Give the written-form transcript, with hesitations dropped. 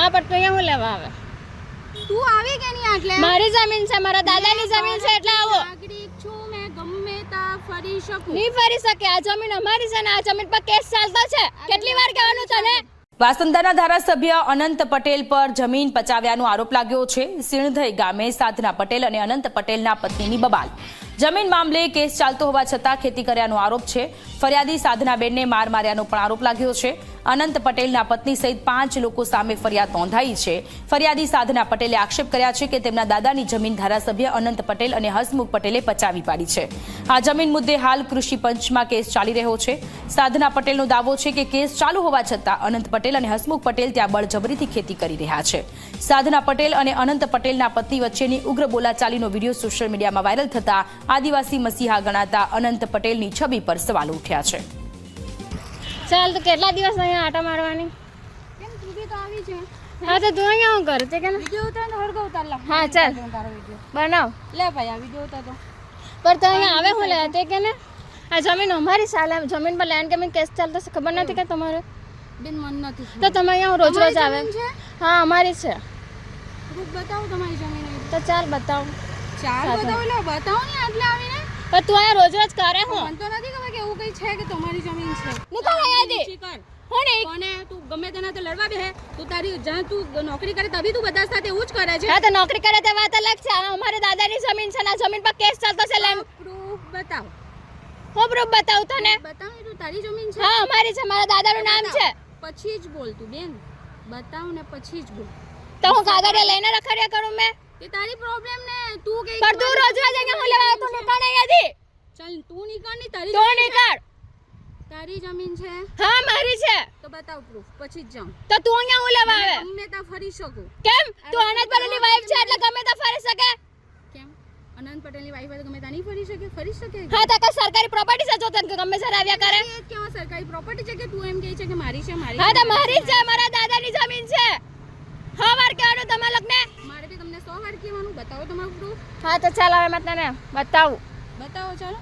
હા પણ તું અહીંયા હું લેવા આવે? તું આવી કે નહીં આટલે? મારી જમીન છે, મારા દાદાની જમીન છે એટલે આવો. નાગરિક છું મેં, ગમે ત્યાં ફરી શકું. નહીં ફરી શકે, આ જમીન અમારી છે ને આ જમીન પર કેસ ચાલતો છે. કેટલી વાર કહેવાનું તને? વાસંદાના ધારાસભ્ય અનંત પટેલ પર જમીન પચાવ્યાનો આરોપ લાગ્યો છે. સિણધઈ ગામે સાધના પટેલ અને અનંત પટેલના પત્નીની બબાલ. જમીન મામલે કેસ ચાલતો હોવા છતાં ખેતી કર્યાનો આરોપ છે. ફરિયાદી સાધનાબેનને માર માર્યાનો પણ આરોપ લાગ્યો છે. અનંત પટેલના પત્ની સહિત 5 લોકો સામે ફરિયાદ નોંધાઈ છે. ફરિયાદી સાધના પટેલે આક્ષેપ કર્યા છે કે તેમના દાદાની જમીન ધારાસભ્ય અનંત પટેલ અને હસમુખ પટેલે પચાવી પાડી છે. આ જમીન મુદ્દે હાલ કૃષિ પંચમાં કેસ ચાલી રહ્યો છે. સાધના પટેલનો દાવો છે કે કેસ ચાલુ હોવા છતાં અનંત પટેલ અને હસમુખ પટેલ ત્યાં બળજબરીથી ખેતી કરી રહ્યા છે. સાધના પટેલ અને અનંત પટેલના પત્ની વચ્ચેની ઉગ્ર બોલાચાલીનો વિડીયો સોશિયલ મીડિયામાં વાયરલ થતા આદિવાસી મસીહા ગણાતા અનંત પટેલની છબી પર સવાલો ઉઠ્યા છે. ચાલ તો કેટલા દિવસ અહીંયા આટા મારવાની? કેમ તું બી તો આવી છે? હા તો તું અહીંયા હું કરે તે કે વિડિયો ઉતાર ને હરગો ઉતાર લા. હા ચાલ તારો વિડિયો બનાવ. લે ભાઈ આ વિડિયો ઉતાર તો. પર તો અહીંયા આવે હું લે તે કે ને આ જમીન અમારી ચાલે, જમીન પર લેન્ડ કેમિંગ કેસ ચાલતો છે, ખબર નથી કે તમારે? બેન મન નથી. તો તમે અહીંયા રોજ રોજ આવે? હા અમારી છે. રૂપ બતાવો તમારી જમીન. તો ચાલ બતાવ. ચાલ બતાવો લે, બતાવો ને આટલે આવીને. પણ તું અહીંયા રોજ રોજ કરે હું? મન તો નથી ખબર કે એવું કઈ છે કે તમારી જમીન છે. નીકળ અહીંયાથી. શિકાર હું નહીં. કોને તું ગમે તેના તો લડવા બેહે. તું તારી જ્યાં તું નોકરી કરે તभी તું બધા સાથે એવું જ કરે છે. હા તો નોકરી કરે તે વાત અલગ છે. આ અમારી દાદાની જમીન છે ને આ જમીન પર કેસ ચાલતો છે. લેન્ડ પ્રૂફ બતાવ. હું પ્રૂફ બતાવું તને? બતાવ ને તું તારી જમીન છે. હા અમારી છે, મારા દાદાનું નામ છે. પછી જ બોલ તું બેન. બતાવ ને પછી જ બોલ. તો હું કાગળિયા લઈને રખડ્યા કરું મેં? કે તારી પ્રોબ્લેમ ને તું કે પણ તું રોજ રોજ અહીંયા હું લેવા તું નીકળ અહીંયાથી. ચાલ તું નીકળ ની તારી તું નીકળ. તારી જમીન છે હા મારી છે. તો બતાવ પ્રૂફ પછી જ જાઉં. તો તું અહીંયા હું લેવા આવે? ગમે ત્યાં ફરી શકું. કેમ? તું અનંત પટેલની વાઈફ છે એટલે ગમે ત્યાં ફરી શકે? કેમ અનંત પટેલની વાઈફ તો ગમે ત્યાં નહીં ફરી શકે? ફરી શકે. હા તો કઈ સરકારી પ્રોપર્ટી છે જો તને ગમે ત્યારે આવ્યા કરે? એ કેવા સરકારી પ્રોપર્ટી છે કે તું એમ કહે છે કે મારી છે? મારી હા તો મારી જ છે, મારા દાદાની જમીન છે. હા વાર કહેવાનું તમારા લોકોને? મારે બી તમને 100 વાર કહેવાનું. બતાવો તમારું પ્રૂફ. હા તો ચાલ હવે મેં તને બતાવું. બતાવો ચાલો.